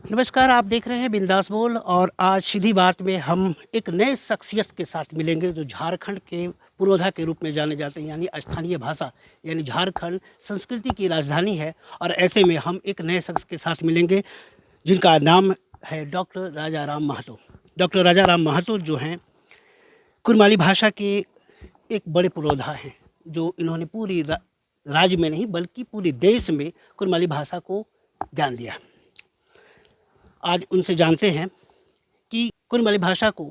नमस्कार, आप देख रहे हैं बिंदास बोल और आज सीधी बात में हम एक नए शख्सियत के साथ मिलेंगे जो झारखंड के पुरोधा के रूप में जाने जाते हैं, यानी स्थानीय भाषा यानी झारखंड संस्कृति की राजधानी है। और ऐसे में हम एक नए शख्स के साथ मिलेंगे जिनका नाम है डॉक्टर राजा राम महतो। डॉक्टर राजा राम महतो जो हैं कुरमाली भाषा के एक बड़े पुरोधा हैं, जो इन्होंने पूरी राज्य में नहीं बल्कि पूरे देश में कुरमाली भाषा को ज्ञान दिया। आज उनसे जानते हैं कि कुरमाली भाषा को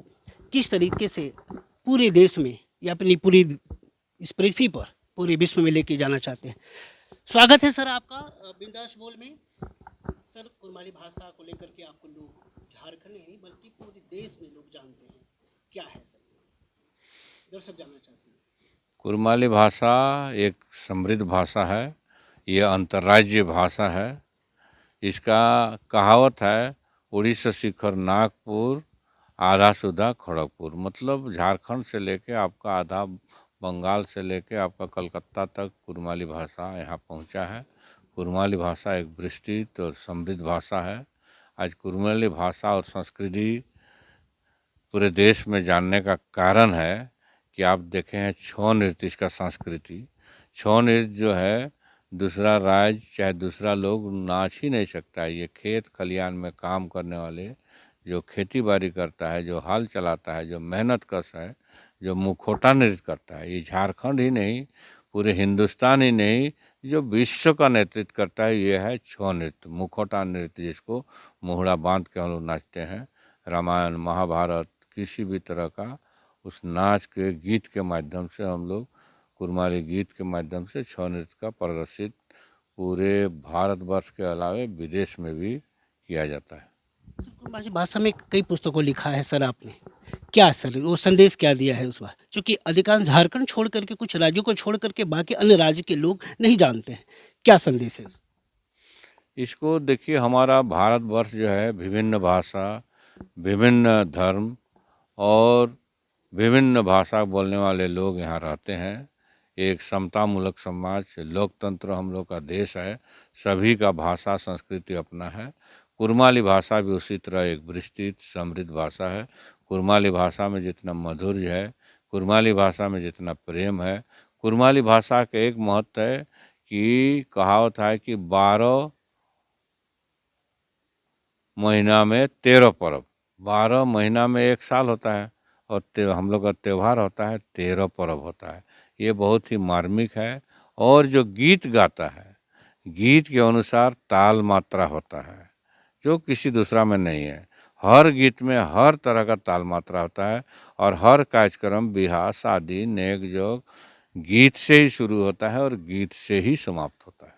किस तरीके से पूरे देश में या अपनी पूरी इस पृथ्वी पर पूरे विश्व में लेके जाना चाहते हैं। स्वागत है सर आपका बिंदास बोल में। सर, कुरमाली भाषा को लेकर के आपको लोग झारखंड ही नहीं बल्कि पूरे देश में लोग जानते हैं, क्या है सर, दर्शक जानना चाहते हैं। कुरमाली भाषा एक समृद्ध भाषा है। ये अंतर्राज्यीय भाषा है। इसका कहावत है, उड़ीसा शिखर नागपुर, आधा सुधा खड़गपुर। मतलब झारखंड से लेके आपका आधा बंगाल से लेके आपका कलकत्ता तक कुरमाली भाषा यहाँ पहुँचा है। कुरमाली भाषा एक विस्तृत और समृद्ध भाषा है। आज कुरमाली भाषा और संस्कृति पूरे देश में जानने का कारण है कि आप देखे हैं छौ नृत्य इसका संस्कृति। छौ नृत्य जो है दूसरा राज्य चाहे दूसरा लोग नाच ही नहीं सकता है। ये खेत खलियान में काम करने वाले, जो खेती बाड़ी करता है, जो हल चलाता है, जो मेहनत कश है, जो मुखौटा नृत्य करता है, ये झारखंड ही नहीं पूरे हिंदुस्तान ही नहीं जो विश्व का नेतृत्व करता है, ये है छौ नृत्य, मुखौटा नृत्य, जिसको मुहरा बांध के हम लोग नाचते हैं। रामायण महाभारत किसी भी तरह का उस नाच के गीत के माध्यम से हम लोग कुरमाली गीत के माध्यम से छौ नृत्य का प्रदर्शित पूरे भारतवर्ष के अलावे विदेश में भी किया जाता है। सर, कुरमाली भाषा में कई पुस्तकों लिखा है सर आपने, क्या सर वो संदेश क्या दिया है उस बार, क्योंकि अधिकांश झारखंड छोड़ करके कुछ राज्यों को छोड़ करके बाकी अन्य राज्य के लोग नहीं जानते हैं, क्या संदेश है? इसको देखिए, हमारा भारतवर्ष जो है विभिन्न भाषा, विभिन्न धर्म और विभिन्न भाषा बोलने वाले लोग यहाँ रहते हैं। एक समतामूलक समाज, लोकतंत्र हम लोग का देश है। सभी का भाषा संस्कृति अपना है। कुरमाली भाषा भी उसी तरह एक विस्तृत समृद्ध भाषा है। कुरमाली भाषा में जितना माधुर्य है, कुरमाली भाषा में जितना प्रेम है, कुरमाली भाषा का एक महत्व है कि कहावत है कि 12 महीना में 13 पर्व, 12 महीना में एक साल होता है और हम लोग का त्यौहार होता है, 13 पर्व होता है। ये बहुत ही मार्मिक है। और जो गीत गाता है, गीत के अनुसार ताल मात्रा होता है जो किसी दूसरा में नहीं है। हर गीत में हर तरह का ताल मात्रा होता है और हर कार्यक्रम, ब्याह शादी नेक जोग गीत से ही शुरू होता है और गीत से ही समाप्त होता है।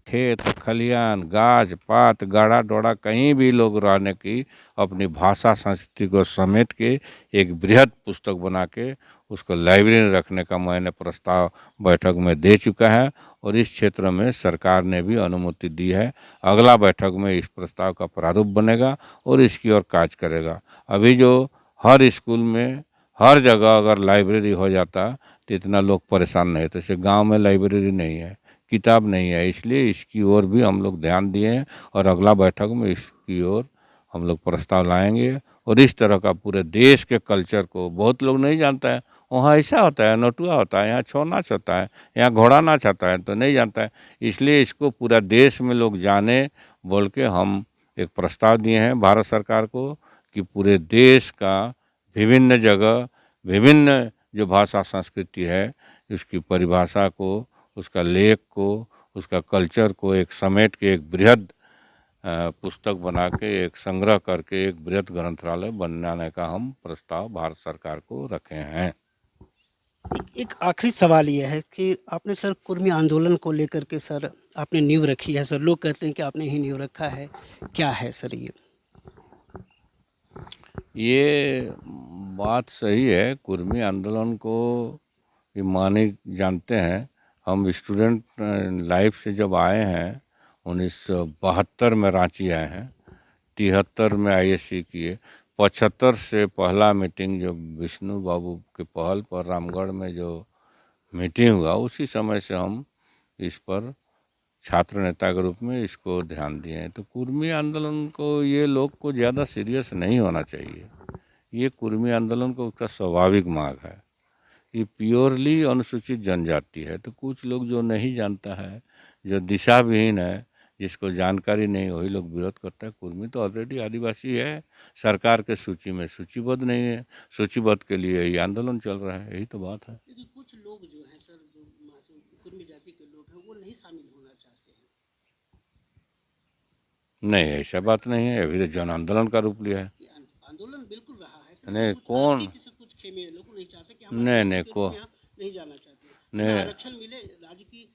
खेत खलियान गाज पात गाड़ा डोड़ा कहीं भी लोग रहने की अपनी भाषा संस्कृति को समेट के एक बृहद पुस्तक बना के उसको लाइब्रेरी में रखने का मैंने प्रस्ताव बैठक में दे चुका है और इस क्षेत्र में सरकार ने भी अनुमति दी है। अगला बैठक में इस प्रस्ताव का प्रारूप बनेगा और इसकी ओर कार्य करेगा। अभी जो हर स्कूल में हर जगह अगर लाइब्रेरी हो जाता तो इतना लोग परेशान नहीं होते। जैसे गाँव में लाइब्रेरी नहीं है, किताब नहीं है, इसलिए इसकी ओर भी हम लोग ध्यान दिए हैं और अगला बैठक में इसकी ओर हम लोग प्रस्ताव लाएंगे। और इस तरह का पूरे देश के कल्चर को बहुत लोग नहीं जानता है। वहाँ ऐसा होता है, नटुआ होता है, यहाँ छौ नाच होता है, यहाँ घोड़ा नाच होता है, तो नहीं जानता है। इसलिए इसको पूरा देश में लोग जाने बोल के हम एक प्रस्ताव दिए हैं भारत सरकार को कि पूरे देश का विभिन्न जगह विभिन्न जो भाषा संस्कृति है उसकी परिभाषा को, उसका लेख को, उसका कल्चर को एक समेट के एक बृहद पुस्तक बना के एक संग्रह करके एक बृहद ग्रंथालय बनाने का हम प्रस्ताव भारत सरकार को रखे हैं। एक आखिरी सवाल ये है कि आपने सर कुर्मी आंदोलन को लेकर के सर आपने नींव रखी है सर, लोग कहते हैं कि आपने ही नींव रखा है, क्या है सर ये बात सही है। कुर्मी आंदोलन को ये माने जानते हैं। हम स्टूडेंट लाइफ से जब आए हैं 1972 में रांची आए हैं, 73 में आईएससी किए, 75 से पहला मीटिंग जो विष्णु बाबू के पहल पर रामगढ़ में जो मीटिंग हुआ, उसी समय से हम इस पर छात्र नेता के रूप में इसको ध्यान दिए हैं। तो कुर्मी आंदोलन को ये लोग को ज़्यादा सीरियस नहीं होना चाहिए। ये कुर्मी आंदोलन को उसका स्वाभाविक मांग है। ये प्योरली अनुसूचित जनजाति है। तो कुछ लोग जो नहीं जानता है, जो दिशा विहीन है, जिसको जानकारी नहीं, वही लोग विरोध करता है। कुर्मी तो ऑलरेडी आदिवासी है, सरकार के सूची में सूचीबद्ध नहीं है। सूचीबद्ध के लिए ये आंदोलन चल रहा है, यही तो बात है। लेकिन कुछ लोग जो हैं सर, जो कुर्मी जाति के लोग हैं, वो नहीं शामिल होना चाहते हैं। नहीं, ऐसा बात नहीं है। अभी तो जन आंदोलन का रूप लिया है। ये आंदोलन बिल्कुल रहा है सर। नहीं, कुछ कौन? किसी कुछ खेमे लोग नहीं चाहते कि हम नहीं आदिवासी नहीं के को रूप में यहाँ नहीं जाना चाहते। नहीं आरक्षण मिले, राज्य की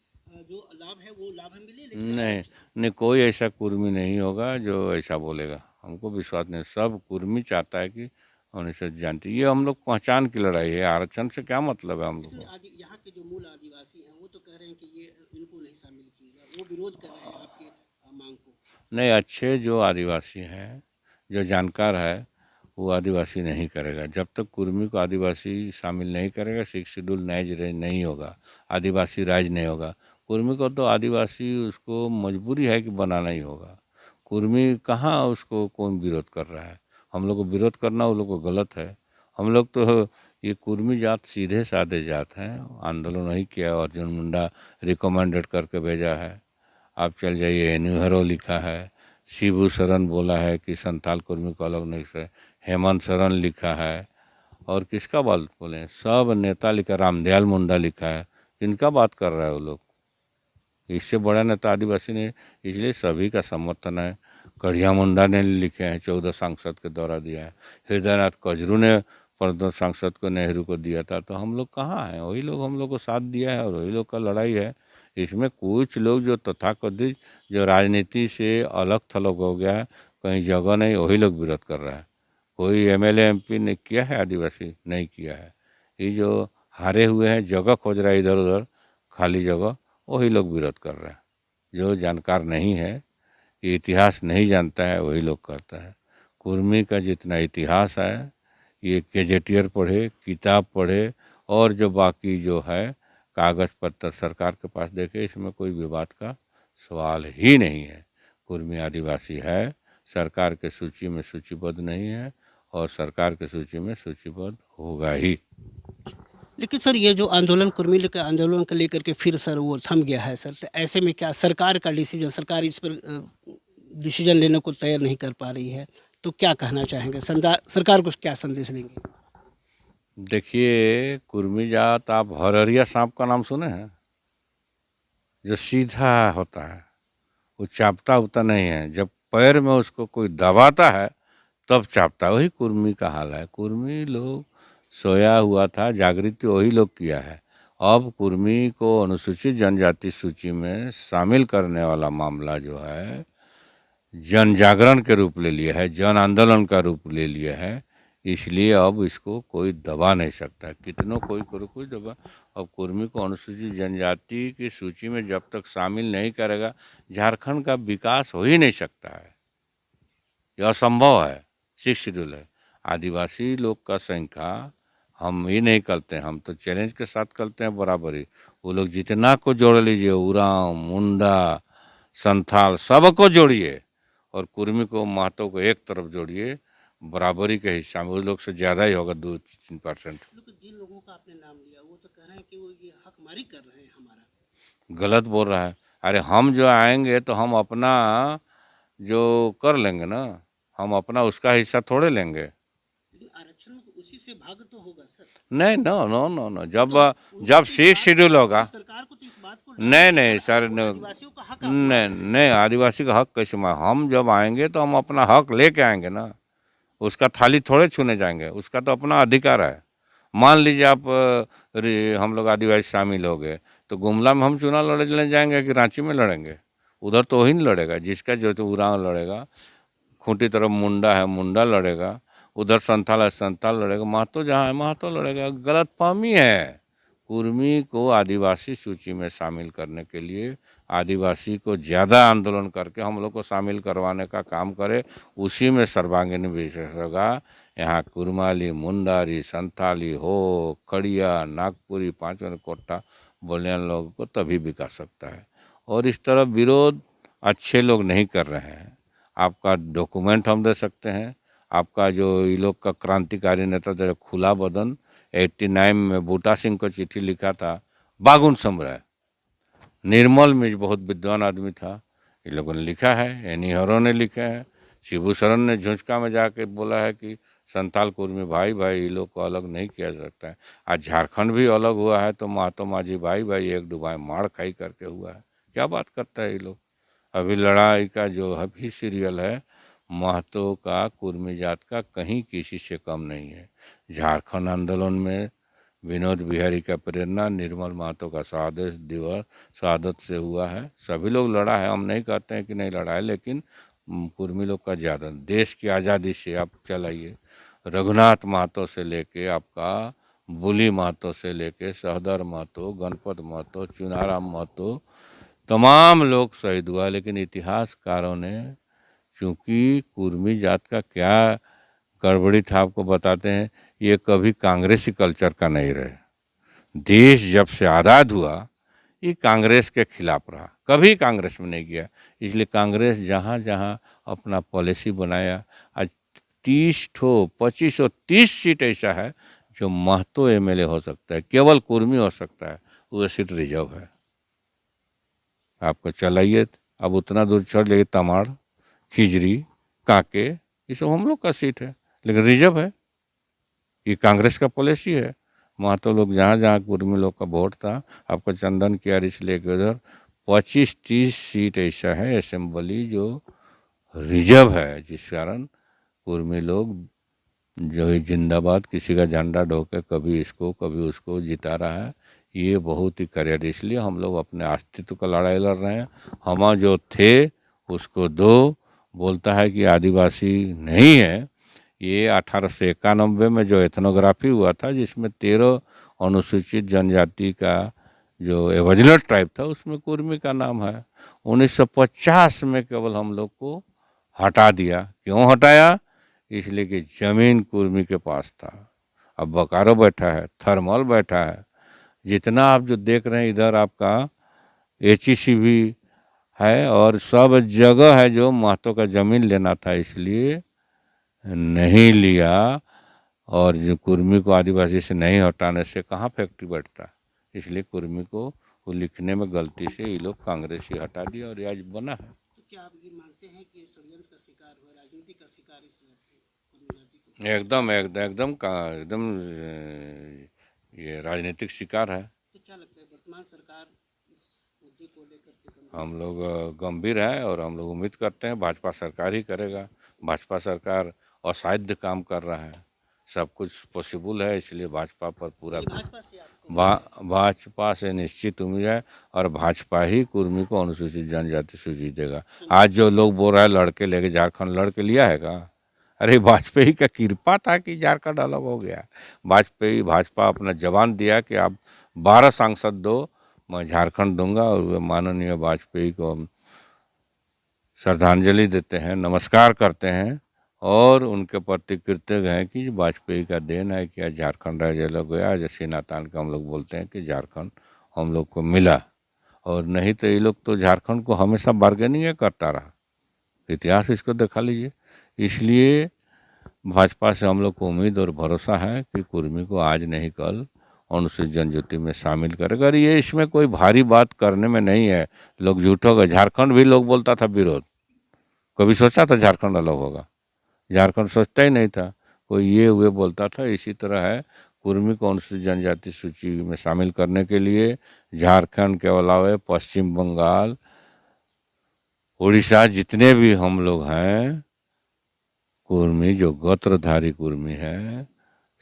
जो लाभ है वो लाभ मिले, लेकिन नहीं नहीं, कोई ऐसा कुर्मी नहीं होगा जो ऐसा बोलेगा। हमको विश्वास नहीं। सब कुर्मी चाहता है कि अनुसूचित जानती, ये हम लोग पहचान की लड़ाई है। आरक्षण से क्या मतलब है हम लोग को? यहाँ के जो मूल आदिवासी हैं वो तो कह रहे हैं कि ये इनको नहीं शामिल कीजिए, वो विरोध कर रहे हैं आपके मांग को। नहीं, अच्छे जो आदिवासी हैं, जो जानकार है, वो आदिवासी नहीं करेगा। जब तक कुर्मी को आदिवासी शामिल नहीं करेगा, 6 शेड्यूल नहीं होगा, आदिवासी राज नहीं होगा। कुर्मी को तो आदिवासी उसको मजबूरी है कि बनाना ही होगा। कुर्मी कहाँ उसको कौन विरोध कर रहा है? हम लोग को विरोध करना वो लोग को गलत है। हम लोग तो ये कुर्मी जात सीधे साधे जात हैं। आंदोलन नहीं किया, अर्जुन मुंडा रिकमेंडेड करके भेजा है। आप चल जाइए, एन्यूहरो लिखा है, शिबू सरन बोला है कि संथाल कुर्मी को अलग नहीं से, हेमंत सरन लिखा है, और किसका बात बोले, सब नेता लिखा, रामदयाल मुंडा लिखा है। किनका बात कर रहा है वो लोग? इससे बड़ा नेता आदिवासी ने, इसलिए सभी का समर्थन है। कढ़िया मुंडा ने लिखे हैं, 14 सांसद के द्वारा दिया है। हृदयनाथ कजरू ने 15 सांसद को नेहरू को दिया था। तो हम लोग कहाँ हैं? वही लोग हम लोग को साथ दिया है और वही लोग का लड़ाई है। इसमें कुछ लोग जो तथाकथित जो राजनीति से अलग थलग हो गया है, कहीं जगह नहीं, वही लोग विरोध कर रहा है। कोई एमएलए एमपी ने किया है आदिवासी? नहीं किया है। ये जो हारे हुए हैं, जगह खोज रहा है इधर उधर, खाली जगह, वही लोग विरोध कर रहे हैं। जो जानकार नहीं है, ये इतिहास नहीं जानता है, वही लोग करता है। कुर्मी का जितना इतिहास है, ये गेजेटियर पढ़े, किताब पढ़े, और जो बाकी जो है कागज़ पत्तर सरकार के पास देखे, इसमें कोई विवाद का सवाल ही नहीं है। कुर्मी आदिवासी है, सरकार के सूची में सूचीबद्ध नहीं है, और सरकार के सूची में सूचीबद्ध होगा ही। लेकिन सर, ये जो आंदोलन कुर्मी के आंदोलन को लेकर के फिर सर वो थम गया है सर, तो ऐसे में क्या सरकार का डिसीजन, सरकार इस पर डिसीजन लेने को तैयार नहीं कर पा रही है, तो क्या कहना चाहेंगे? सरकार को क्या संदेश देंगे? देखिए, कुर्मी जात, आप हरहरिया सांप का नाम सुने हैं? जो सीधा होता है, वो चापता उता नहीं है। जब पैर में उसको कोई दबाता है तब चापता, वही कुर्मी का हाल है। कुर्मी लोग सोया हुआ था, जागृति वही लोग किया है। अब कुर्मी को अनुसूचित जनजाति सूची में शामिल करने वाला मामला जो है, जन जागरण के रूप ले लिया है, जन आंदोलन का रूप ले लिया है। इसलिए अब इसको कोई दबा नहीं सकता, कितनों कोई करो कोई दबा। अब कुर्मी को अनुसूचित जनजाति की सूची में जब तक शामिल नहीं करेगा, झारखंड का विकास हो ही नहीं सकता है। यह असंभव है। 6 शेड्यूल है। आदिवासी लोग का संख्या हम ही नहीं करते, हम तो चैलेंज के साथ करते हैं बराबरी। वो लोग जितना को जोड़ लीजिए, उरांव, मुंडा, संथाल, सबको जोड़िए, और कुर्मी को, महतो को एक तरफ जोड़िए, बराबरी के हिस्सा में उस लोग से ज़्यादा ही होगा, 2-3%। जिन लोगों का आपने नाम लिया, वो तो कह रहे हैं कि वो ये हकमारी कर रहे हैं हमारा। गलत बोल रहा है। अरे हम जो आएंगे तो हम अपना जो कर लेंगे ना, हम अपना उसका हिस्सा थोड़े लेंगे। लेकिन आरक्षण में उसी से भाग तो होगा सर। नहीं, नो नो नो नो, जब 6 शेड्यूल होगा। सरकार को तो इस बात को नहीं नहीं सर, आदिवासियों का हक नहीं नहीं, आदिवासी का हक कैसे हम जब आएंगे तो हम अपना हक लेके आएंगे ना। उसका थाली थोड़े छूने जाएंगे, उसका तो अपना अधिकार है। मान लीजिए आप हम लोग आदिवासी शामिल हो गए, तो गुमला में हम चुनाव लड़ने जाएंगे कि रांची में लड़ेंगे? उधर तो वही नहीं लड़ेगा, जिसका जो तो उरांव लड़ेगा, खूंटी तरफ मुंडा है, मुंडा लड़ेगा, उधर संथाल है, संथाल लड़ेगा, महतो जहाँ है महतो लड़ेगा। गलतफहमी है। कुर्मी को आदिवासी सूची में शामिल करने के लिए आदिवासी को ज़्यादा आंदोलन करके हम लोग को शामिल करवाने का काम करे, उसी में सर्वांगीण विकास होगा। यहाँ कुरमाली, मुंडारी, संथाली हो, खड़िया, नागपुरी, पाँचों कोट्टा बोलने वाले लोगों को तभी विकास सकता है। और इस तरह विरोध अच्छे लोग नहीं कर रहे हैं। आपका डॉक्यूमेंट हम दे सकते हैं, आपका जो ये लोग का क्रांतिकारी नेता था खुला बदन 89 में बूटा सिंह को चिट्ठी लिखा था, बागुन सम्राय निर्मल मिज बहुत विद्वान आदमी था, ये लोगों ने लिखा है, एनी हरो ने लिखा है, शिबू सरन ने झुंझका में जाके बोला है कि संताल कुर्मी भाई भाई ये लोग को अलग नहीं किया जा सकता है। आज झारखंड भी अलग हुआ है तो महतो माझी भाई भाई एक डुबाए मार खाई करके हुआ है। क्या बात करता है ये लोग। अभी लड़ाई का जो अभी सीरियल है महतो का कुर्मी जात का कहीं किसी से कम नहीं है। झारखंड आंदोलन में विनोद बिहारी का प्रेरणा निर्मल महतो का शहादत दिवस शहादत से हुआ है। सभी लोग लड़ा है, हम नहीं कहते हैं कि नहीं लड़ा है, लेकिन कुर्मी लोग का ज़्यादा। देश की आज़ादी से आप चलाइए, रघुनाथ महतो से लेके आपका बुली महतो से लेके सहदर महतो, गणपत महतो, चुनाराम महतो, तमाम लोग शहीद हुआ। लेकिन इतिहासकारों ने चूँकि कुर्मी जात का क्या गड़बड़ी था आपको बताते हैं, ये कभी कांग्रेसी कल्चर का नहीं रहे। देश जब से आज़ाद हुआ ये कांग्रेस के खिलाफ रहा, कभी कांग्रेस में नहीं गया। इसलिए कांग्रेस जहाँ जहाँ अपना पॉलिसी बनाया, आज 25 और 30 सीट ऐसा है जो महतो एमएलए हो सकता है, केवल कुर्मी हो सकता है, वो सीट रिजर्व है। आपको चलाइए, अब उतना दूर चढ़ जाइए, तमाड़, खिजरी, काके, ये सब हम लोग का सीट है, लेकिन रिजर्व है। ये कांग्रेस का पॉलिसी है। महतो लोग जहाँ जहाँ कुर्मी लोग का वोट था, आपको चंदन कियारी से लेकर उधर 25-30 सीट ऐसा है असेंबली जो रिजर्व है, जिस कारण कुर्मी लोग जो है जिंदाबाद किसी का झंडा ढोके कभी इसको कभी उसको जिता रहा है। ये बहुत ही करियर, इसलिए हम लोग अपने अस्तित्व का लड़ाई लड़ रहे हैं। हम जो थे उसको दो, बोलता है कि आदिवासी नहीं है। ये 1891 में जो एथनोग्राफी हुआ था जिसमें 13 अनुसूचित जनजाति का जो एवजलर ट्राइब था उसमें कुर्मी का नाम है। 1950 में केवल हम लोग को हटा दिया। क्यों हटाया? इसलिए कि जमीन कुर्मी के पास था। अब बोकारो बैठा है, थर्मल बैठा है, जितना आप जो देख रहे हैं इधर आपका एचईसी भी है और सब जगह है जो महतो का ज़मीन लेना था इसलिए नहीं लिया। और जो कुर्मी को आदिवासी से नहीं हटाने से कहाँ फैक्ट्री बैठता, इसलिए कुर्मी को वो लिखने में गलती से ये लोग कांग्रेसी हटा दिया और ये आज बना है। तो क्या आप ये मानते हैं कि ये षड्यंत्र का शिकार हुआ, राजनीति का शिकार इस कुर्मी जाति को? एकदम एकदम एकदम एकदम ये राजनीतिक शिकार है। तो क्या लगता है वर्तमान सरकार इस मुद्दे को लेकर के हम लोग गंभीर हैं और हम लोग उम्मीद करते हैं भाजपा सरकार ही करेगा। भाजपा सरकार असाध्य काम कर रहा है, सब कुछ पॉसिबल है, इसलिए भाजपा पर पूरा भाजपा से आपको भाजपा से निश्चित उम्मीद है और भाजपा ही कुर्मी को अनुसूचित जनजाति से जीतेगा। आज जो लोग बोल रहा है लड़के लेके झारखंड लड़के लिया है का? अरे वाजपेयी का कृपा था कि झारखंड अलग हो गया। भाजपा अपना जवान दिया कि आप 12 सांसद दो, मैं झारखंड दूंगा। और माननीय वाजपेयी को हम श्रद्धांजलि देते हैं, नमस्कार करते हैं और उनके प्रति कृतज्ञ हैं कि वाजपेयी का देन है कि आज झारखंड राज्य अलग गया। जैसे नातान का हम लोग बोलते हैं कि झारखंड हम लोग को मिला, और नहीं तो ये लोग तो झारखंड को हमेशा बार्गेनिंग करता रहा। इतिहास इसको दिखा लीजिए। इसलिए भाजपा से हम लोग को उम्मीद और भरोसा है कि कुर्मी को आज नहीं कल अनुसूचित जनजाति में शामिल करेगा। और ये इसमें कोई भारी बात करने में नहीं है। लोग झूठो गए, झारखंड भी लोग बोलता था विरोध, कभी सोचा था झारखंड अलग होगा? झारखंड सोचता ही नहीं था कोई, ये हुए बोलता था। इसी तरह है, कुर्मी को अनुसूचित जनजाति सूची में शामिल करने के लिए झारखंड के अलावा पश्चिम बंगाल, उड़ीसा, जितने भी हम लोग हैं कुर्मी, जो गोत्रधारी कुर्मी है,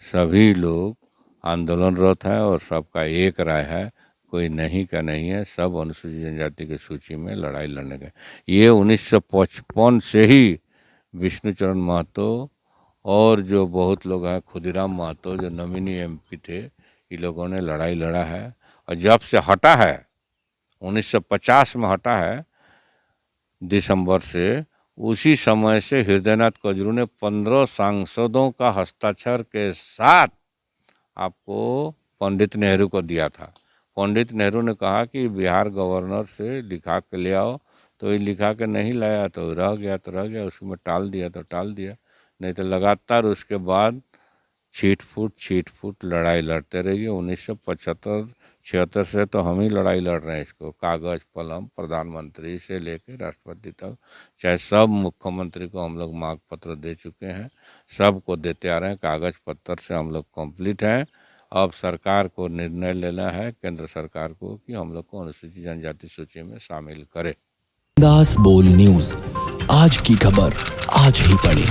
सभी लोग आंदोलनरत है और सबका एक राय है, कोई नहीं का नहीं है, सब अनुसूचित जनजाति की सूची में लड़ाई लड़ने गए। ये 1955 से ही विष्णुचरण महतो और जो बहुत लोग हैं, खुदीराम महतो जो नॉमिनी एमपी थे, ये लोगों ने लड़ाई लड़ा है। और जब से हटा है 1950 में हटा है दिसंबर से, उसी समय से हृदयनाथ कजरू ने 15 सांसदों का हस्ताक्षर के साथ आपको पंडित नेहरू को दिया था। पंडित नेहरू ने कहा कि बिहार गवर्नर से लिखा के ले आओ, तो ये लिखा के नहीं लाया तो रह गया तो रह गया, उसमें टाल दिया तो टाल दिया, नहीं तो लगातार उसके बाद छीट फूट लड़ाई लड़ते रहिए। 1975-76 से तो हम ही लड़ाई लड़ रहे हैं इसको, कागज कलम प्रधानमंत्री से लेकर राष्ट्रपति तक, चाहे सब मुख्यमंत्री को हम लोग मांग पत्र दे चुके हैं, सबको देते आ रहे हैं, कागज पत्र से हम लोग कंप्लीट हैं। अब सरकार को निर्णय लेना है, केंद्र सरकार को, कि हम लोग को अनुसूचित जनजाति सूची में शामिल करे। बिंदास बोल न्यूज, आज की खबर आज ही पढ़े।